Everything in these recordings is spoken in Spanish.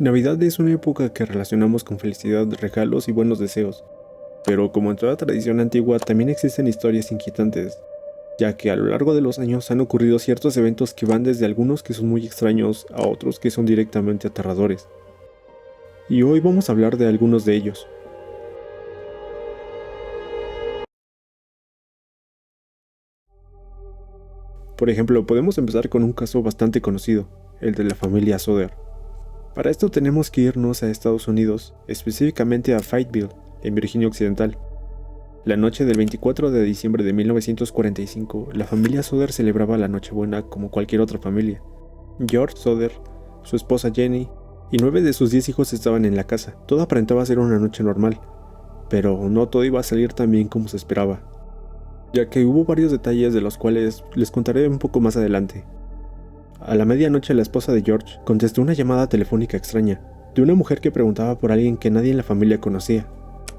Navidad es una época que relacionamos con felicidad, regalos y buenos deseos, pero como en toda tradición antigua también existen historias inquietantes, ya que a lo largo de los años han ocurrido ciertos eventos que van desde algunos que son muy extraños a otros que son directamente aterradores. Y hoy vamos a hablar de algunos de ellos. Por ejemplo, podemos empezar con un caso bastante conocido, el de la familia Soder. Para esto tenemos que irnos a Estados Unidos, específicamente a Fayetteville, en Virginia Occidental. La noche del 24 de diciembre de 1945, la familia Soder celebraba la Nochebuena como cualquier otra familia. George Soder, su esposa Jenny y 9 de sus 10 hijos estaban en la casa. Todo aparentaba ser una noche normal, pero no todo iba a salir tan bien como se esperaba, ya que hubo varios detalles de los cuales les contaré un poco más adelante. A la medianoche la esposa de George contestó una llamada telefónica extraña, de una mujer que preguntaba por alguien que nadie en la familia conocía.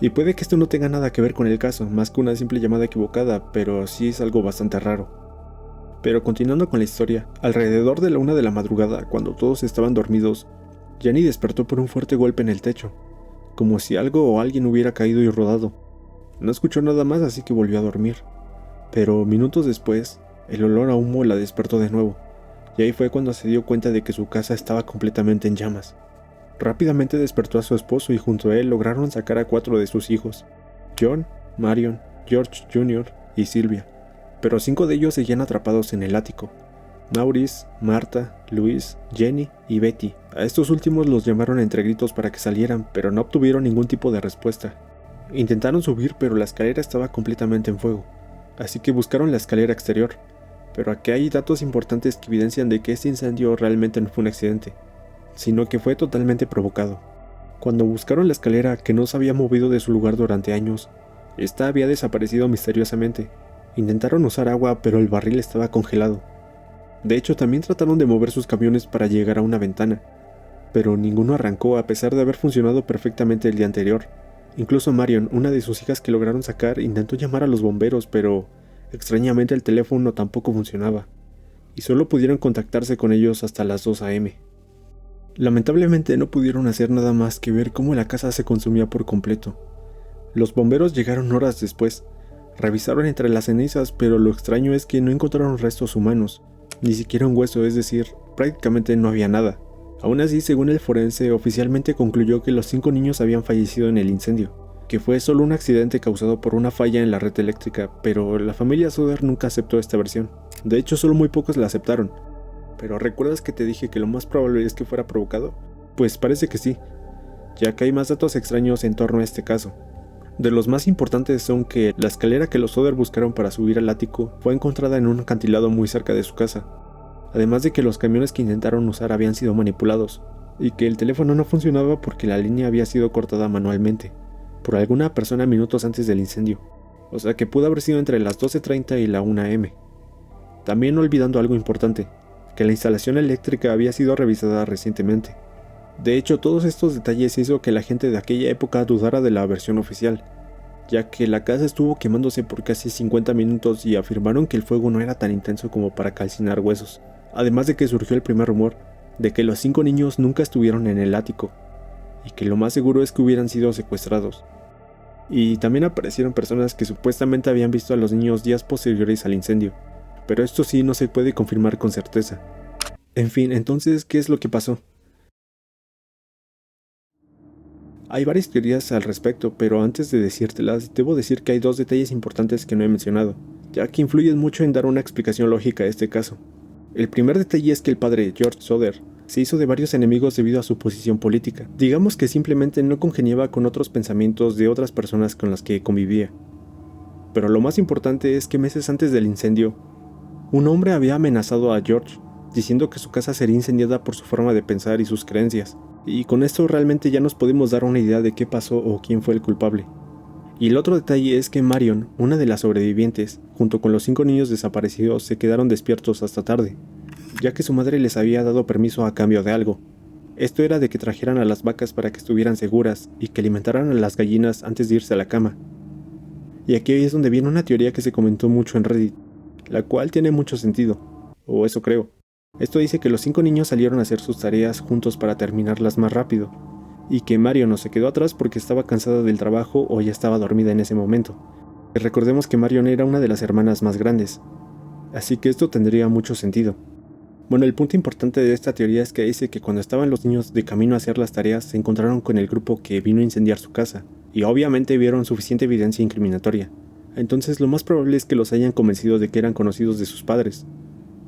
Y puede que esto no tenga nada que ver con el caso, más que una simple llamada equivocada, pero sí es algo bastante raro. Pero continuando con la historia, alrededor de la 1 de la madrugada, cuando todos estaban dormidos, Jenny despertó por un fuerte golpe en el techo, como si algo o alguien hubiera caído y rodado. No escuchó nada más, así que volvió a dormir. Pero minutos después, el olor a humo la despertó de nuevo, y ahí fue cuando se dio cuenta de que su casa estaba completamente en llamas. Rápidamente despertó a su esposo y junto a él lograron sacar a 4 de sus hijos, John, Marion, George Jr. y Sylvia, pero 5 de ellos seguían atrapados en el ático. Maurice, Marta, Louise, Jenny y Betty. A estos últimos los llamaron entre gritos para que salieran, pero no obtuvieron ningún tipo de respuesta. Intentaron subir, pero la escalera estaba completamente en fuego, así que buscaron la escalera exterior. Pero aquí hay datos importantes que evidencian de que este incendio realmente no fue un accidente, sino que fue totalmente provocado. Cuando buscaron la escalera, que no se había movido de su lugar durante años, esta había desaparecido misteriosamente. Intentaron usar agua, pero el barril estaba congelado. De hecho, también trataron de mover sus camiones para llegar a una ventana, pero ninguno arrancó a pesar de haber funcionado perfectamente el día anterior. Incluso Marion, una de sus hijas que lograron sacar, intentó llamar a los bomberos, pero extrañamente el teléfono tampoco funcionaba, y solo pudieron contactarse con ellos hasta las 2 a.m. Lamentablemente no pudieron hacer nada más que ver cómo la casa se consumía por completo. Los bomberos llegaron horas después, revisaron entre las cenizas, pero lo extraño es que no encontraron restos humanos, ni siquiera un hueso, es decir, prácticamente no había nada. Aún así, según el forense, oficialmente concluyó que los 5 niños habían fallecido en el incendio, que fue solo un accidente causado por una falla en la red eléctrica, pero la familia Soder nunca aceptó esta versión. De hecho, solo muy pocos la aceptaron. ¿Pero recuerdas que te dije que lo más probable es que fuera provocado? Pues parece que sí, ya que hay más datos extraños en torno a este caso. De los más importantes son que la escalera que los Soder buscaron para subir al ático fue encontrada en un acantilado muy cerca de su casa, además de que los camiones que intentaron usar habían sido manipulados, y que el teléfono no funcionaba porque la línea había sido cortada manualmente, por alguna persona minutos antes del incendio, o sea que pudo haber sido entre las 12:30 y la 1 a.m. También olvidando algo importante, que la instalación eléctrica había sido revisada recientemente. De hecho, todos estos detalles hizo que la gente de aquella época dudara de la versión oficial, ya que la casa estuvo quemándose por casi 50 minutos y afirmaron que el fuego no era tan intenso como para calcinar huesos, además de que surgió el primer rumor de que los 5 niños nunca estuvieron en el ático, y que lo más seguro es que hubieran sido secuestrados. Y también aparecieron personas que supuestamente habían visto a los niños días posteriores al incendio, pero esto sí no se puede confirmar con certeza. En fin, entonces, ¿qué es lo que pasó? Hay varias teorías al respecto, pero antes de decírtelas, debo decir que hay 2 detalles importantes que no he mencionado, ya que influyen mucho en dar una explicación lógica a este caso. El primer detalle es que el padre, George Soder, se hizo de varios enemigos debido a su posición política. Digamos que simplemente no congeniaba con otros pensamientos de otras personas con las que convivía. Pero lo más importante es que meses antes del incendio, un hombre había amenazado a George, diciendo que su casa sería incendiada por su forma de pensar y sus creencias, y con esto realmente ya nos podemos dar una idea de qué pasó o quién fue el culpable. Y el otro detalle es que Marion, una de las sobrevivientes, junto con los 5 niños desaparecidos, se quedaron despiertos hasta tarde, ya que su madre les había dado permiso a cambio de algo. Esto era de que trajeran a las vacas para que estuvieran seguras y que alimentaran a las gallinas antes de irse a la cama. Y aquí es donde viene una teoría que se comentó mucho en Reddit, la cual tiene mucho sentido, o eso creo. Esto dice que los 5 niños salieron a hacer sus tareas juntos para terminarlas más rápido, y que Mario no se quedó atrás porque estaba cansada del trabajo o ya estaba dormida en ese momento. Y recordemos que Marion era una de las hermanas más grandes, así que esto tendría mucho sentido. Bueno, el punto importante de esta teoría es que dice que cuando estaban los niños de camino a hacer las tareas se encontraron con el grupo que vino a incendiar su casa, y obviamente vieron suficiente evidencia incriminatoria. Entonces lo más probable es que los hayan convencido de que eran conocidos de sus padres.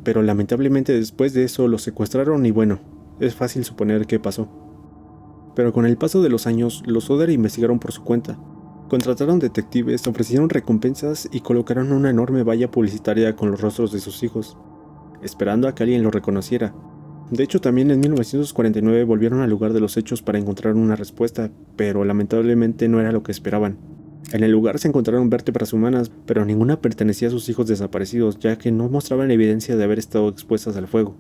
Pero lamentablemente después de eso los secuestraron y bueno, es fácil suponer qué pasó. Pero con el paso de los años, los Sodder investigaron por su cuenta. Contrataron detectives, ofrecieron recompensas y colocaron una enorme valla publicitaria con los rostros de sus hijos, esperando a que alguien lo reconociera. De hecho, también en 1949 volvieron al lugar de los hechos para encontrar una respuesta, pero lamentablemente no era lo que esperaban. En el lugar se encontraron vértebras humanas, pero ninguna pertenecía a sus hijos desaparecidos, ya que no mostraban evidencia de haber estado expuestas al fuego.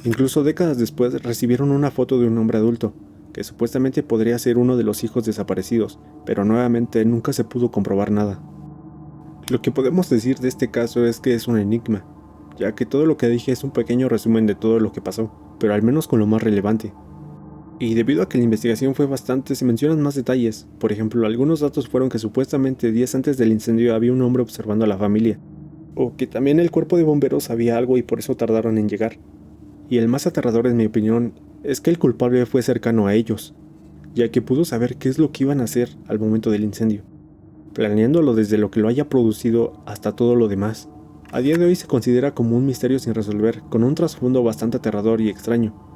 Incluso décadas después recibieron una foto de un hombre adulto, que supuestamente podría ser uno de los hijos desaparecidos, pero nuevamente nunca se pudo comprobar nada. Lo que podemos decir de este caso es que es un enigma, ya que todo lo que dije es un pequeño resumen de todo lo que pasó, pero al menos con lo más relevante. Y debido a que la investigación fue bastante, se mencionan más detalles. Por ejemplo, algunos datos fueron que supuestamente días antes del incendio había un hombre observando a la familia, o que también el cuerpo de bomberos sabía algo y por eso tardaron en llegar. Y el más aterrador, en mi opinión, es que el culpable fue cercano a ellos, ya que pudo saber qué es lo que iban a hacer al momento del incendio, planeándolo desde lo que lo haya producido hasta todo lo demás. A día de hoy se considera como un misterio sin resolver, con un trasfondo bastante aterrador y extraño.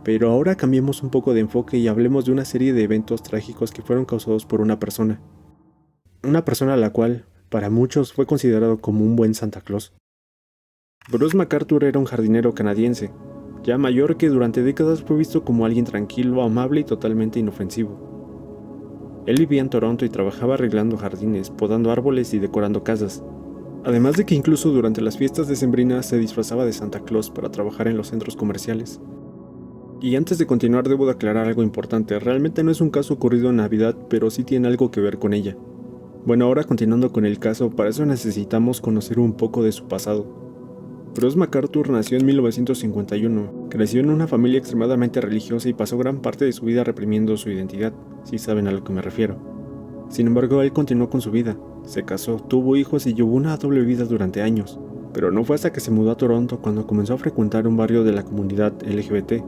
Pero ahora cambiemos un poco de enfoque y hablemos de una serie de eventos trágicos que fueron causados por una persona. Una persona a la cual, para muchos, fue considerado como un buen Santa Claus. Bruce McArthur era un jardinero canadiense, ya mayor, que durante décadas fue visto como alguien tranquilo, amable y totalmente inofensivo. Él vivía en Toronto y trabajaba arreglando jardines, podando árboles y decorando casas. Además de que incluso durante las fiestas decembrinas se disfrazaba de Santa Claus para trabajar en los centros comerciales. Y antes de continuar debo de aclarar algo importante, realmente no es un caso ocurrido en Navidad, pero sí tiene algo que ver con ella. Bueno, ahora continuando con el caso, para eso necesitamos conocer un poco de su pasado. Bruce McArthur nació en 1951, creció en una familia extremadamente religiosa y pasó gran parte de su vida reprimiendo su identidad, si saben a lo que me refiero. Sin embargo, él continuó con su vida, se casó, tuvo hijos y llevó una doble vida durante años, pero no fue hasta que se mudó a Toronto cuando comenzó a frecuentar un barrio de la comunidad LGBT.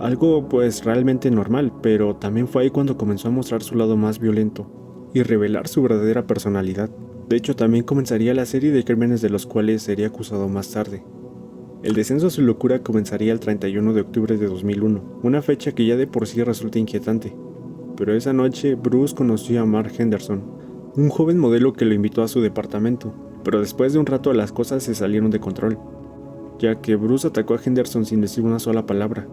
Algo pues realmente normal, pero también fue ahí cuando comenzó a mostrar su lado más violento y revelar su verdadera personalidad. De hecho, también comenzaría la serie de crímenes de los cuales sería acusado más tarde. El descenso a su locura comenzaría el 31 de octubre de 2001, una fecha que ya de por sí resulta inquietante. Pero esa noche, Bruce conoció a Mark Henderson, un joven modelo que lo invitó a su departamento, pero después de un rato las cosas se salieron de control, ya que Bruce atacó a Henderson sin decir una sola palabra.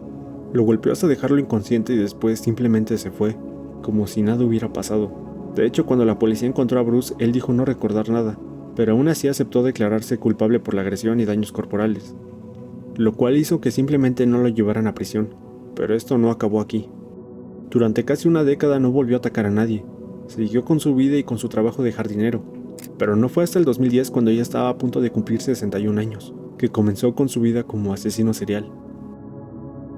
Lo golpeó hasta dejarlo inconsciente y después simplemente se fue, como si nada hubiera pasado. De hecho, cuando la policía encontró a Bruce, él dijo no recordar nada, pero aún así aceptó declararse culpable por la agresión y daños corporales, lo cual hizo que simplemente no lo llevaran a prisión. Pero esto no acabó aquí. Durante casi una década no volvió a atacar a nadie, siguió con su vida y con su trabajo de jardinero, pero no fue hasta el 2010 cuando ya estaba a punto de cumplir 61 años, que comenzó con su vida como asesino serial.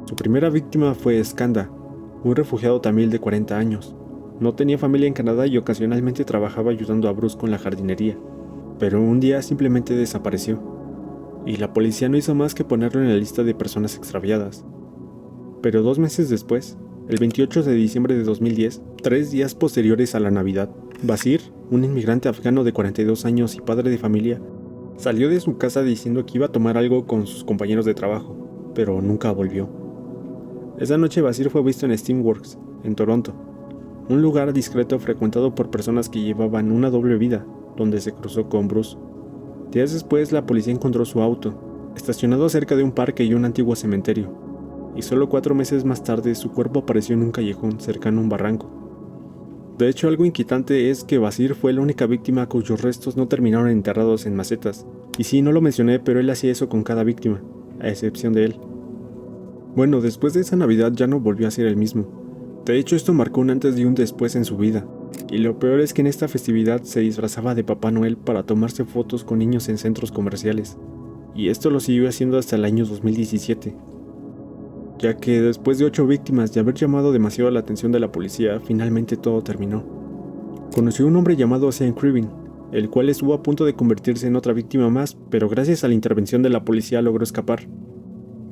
Su primera víctima fue Skanda, un refugiado tamil de 40 años. No tenía familia en Canadá y ocasionalmente trabajaba ayudando a Bruce con la jardinería, pero un día simplemente desapareció, y la policía no hizo más que ponerlo en la lista de personas extraviadas. Pero 2 meses después, el 28 de diciembre de 2010, 3 días posteriores a la Navidad, Basir, un inmigrante afgano de 42 años y padre de familia, salió de su casa diciendo que iba a tomar algo con sus compañeros de trabajo, pero nunca volvió. Esa noche Basir fue visto en Steamworks, en Toronto, un lugar discreto frecuentado por personas que llevaban una doble vida, donde se cruzó con Bruce. Días después, la policía encontró su auto, estacionado cerca de un parque y un antiguo cementerio, y solo 4 meses más tarde su cuerpo apareció en un callejón cercano a un barranco. De hecho, algo inquietante es que Basir fue la única víctima cuyos restos no terminaron enterrados en macetas, y sí, no lo mencioné, pero él hacía eso con cada víctima, a excepción de él. Bueno, después de esa Navidad ya no volvió a ser el mismo. De hecho, esto marcó un antes y un después en su vida, y lo peor es que en esta festividad se disfrazaba de Papá Noel para tomarse fotos con niños en centros comerciales. y esto lo siguió haciendo hasta el año 2017, ya que después de 8 víctimas y haber llamado demasiado la atención de la policía, finalmente todo terminó. Conoció a un hombre llamado Sean Cribin, el cual estuvo a punto de convertirse en otra víctima más, pero gracias a la intervención de la policía logró escapar.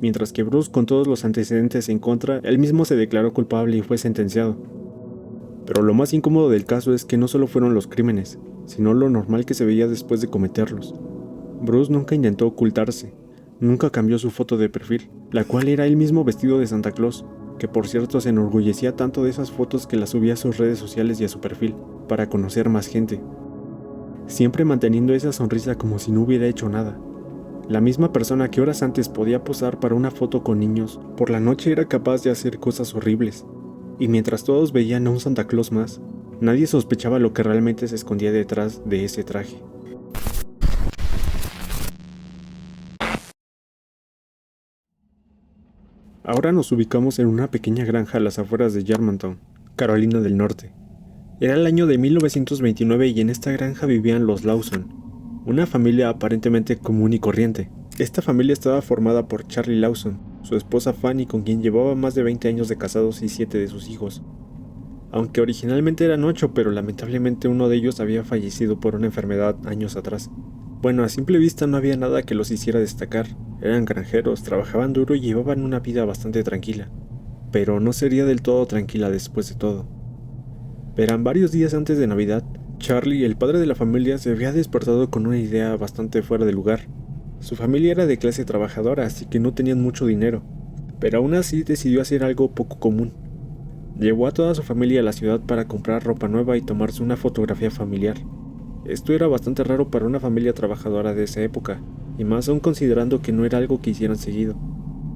Mientras que Bruce, con todos los antecedentes en contra, él mismo se declaró culpable y fue sentenciado. Pero lo más incómodo del caso es que no solo fueron los crímenes, sino lo normal que se veía después de cometerlos. Bruce nunca intentó ocultarse, nunca cambió su foto de perfil, la cual era él mismo vestido de Santa Claus, que por cierto se enorgullecía tanto de esas fotos que las subía a sus redes sociales y a su perfil, para conocer más gente. Siempre manteniendo esa sonrisa como si no hubiera hecho nada. La misma persona que horas antes podía posar para una foto con niños, por la noche era capaz de hacer cosas horribles. Y mientras todos veían a un Santa Claus más, nadie sospechaba lo que realmente se escondía detrás de ese traje. Ahora nos ubicamos en una pequeña granja a las afueras de Germantown, Carolina del Norte. Era el año de 1929 y en esta granja vivían los Lawson, una familia aparentemente común y corriente. Esta familia estaba formada por Charlie Lawson, su esposa Fanny, con quien llevaba más de 20 años de casados, y 7 de sus hijos. Aunque originalmente eran 8, pero lamentablemente uno de ellos había fallecido por una enfermedad años atrás. Bueno, a simple vista no había nada que los hiciera destacar. Eran granjeros, trabajaban duro y llevaban una vida bastante tranquila. Pero no sería del todo tranquila después de todo. Verán, varios días antes de Navidad, Charlie, el padre de la familia, se había despertado con una idea bastante fuera de lugar. Su familia era de clase trabajadora, así que no tenían mucho dinero, pero aún así decidió hacer algo poco común. Llevó a toda su familia a la ciudad para comprar ropa nueva y tomarse una fotografía familiar. Esto era bastante raro para una familia trabajadora de esa época, y más aún considerando que no era algo que hicieran seguido.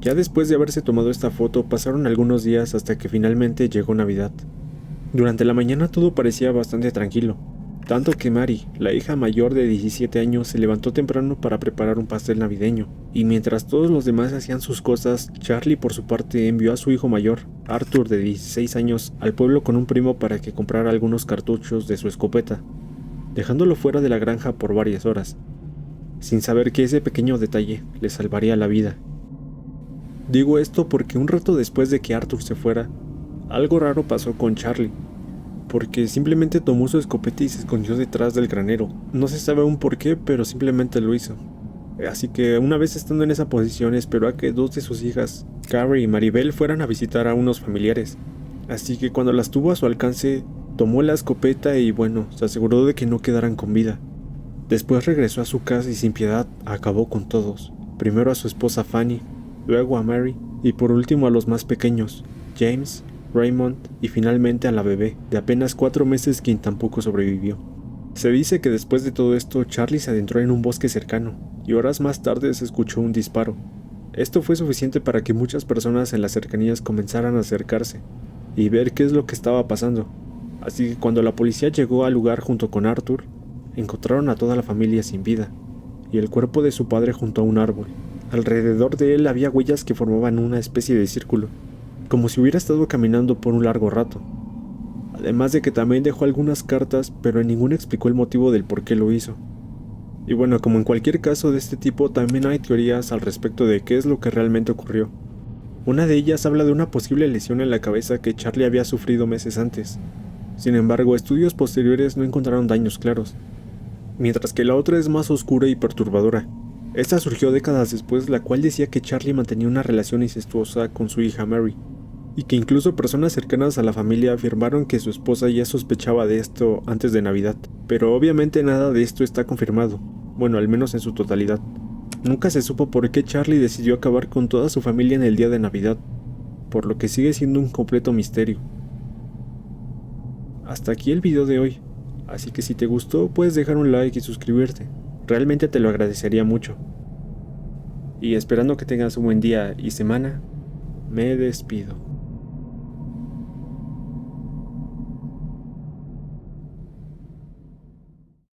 Ya después de haberse tomado esta foto, pasaron algunos días hasta que finalmente llegó Navidad. Durante la mañana todo parecía bastante tranquilo, tanto que Mary, la hija mayor de 17 años, se levantó temprano para preparar un pastel navideño, y mientras todos los demás hacían sus cosas, Charlie por su parte envió a su hijo mayor, Arthur de 16 años, al pueblo con un primo para que comprara algunos cartuchos de su escopeta, dejándolo fuera de la granja por varias horas, sin saber que ese pequeño detalle le salvaría la vida. Digo esto porque un rato después de que Arthur se fuera, algo raro pasó con Charlie, porque simplemente tomó su escopeta y se escondió detrás del granero. No se sabe aún por qué, pero simplemente lo hizo. Así que una vez estando en esa posición, esperó a que 2 de sus hijas, Carrie y Maribel, fueran a visitar a unos familiares. Así que cuando las tuvo a su alcance, tomó la escopeta y bueno, se aseguró de que no quedaran con vida. Después regresó a su casa y sin piedad acabó con todos. Primero a su esposa Fanny, luego a Mary y por último a los más pequeños, James, Raymond y finalmente a la bebé de apenas 4 meses, quien tampoco sobrevivió. Se dice que después de todo esto Charlie se adentró en un bosque cercano y horas más tarde se escuchó un disparo. Esto fue suficiente para que muchas personas en las cercanías comenzaran a acercarse y ver qué es lo que estaba pasando. Así que cuando la policía llegó al lugar junto con Arthur, encontraron a toda la familia sin vida y el cuerpo de su padre junto a un árbol. Alrededor de él había huellas que formaban una especie de círculo, como si hubiera estado caminando por un largo rato. Además de que también dejó algunas cartas, pero en ninguna explicó el motivo del por qué lo hizo. Y bueno, como en cualquier caso de este tipo, también hay teorías al respecto de qué es lo que realmente ocurrió. Una de ellas habla de una posible lesión en la cabeza que Charlie había sufrido meses antes. Sin embargo, estudios posteriores no encontraron daños claros, mientras que la otra es más oscura y perturbadora. Esta surgió décadas después, la cual decía que Charlie mantenía una relación incestuosa con su hija Mary, y que incluso personas cercanas a la familia afirmaron que su esposa ya sospechaba de esto antes de Navidad, pero obviamente nada de esto está confirmado, bueno, al menos en su totalidad. Nunca se supo por qué Charlie decidió acabar con toda su familia en el día de Navidad, por lo que sigue siendo un completo misterio. Hasta aquí el video de hoy, así que si te gustó puedes dejar un like y suscribirte, realmente te lo agradecería mucho. Y esperando que tengas un buen día y semana, me despido.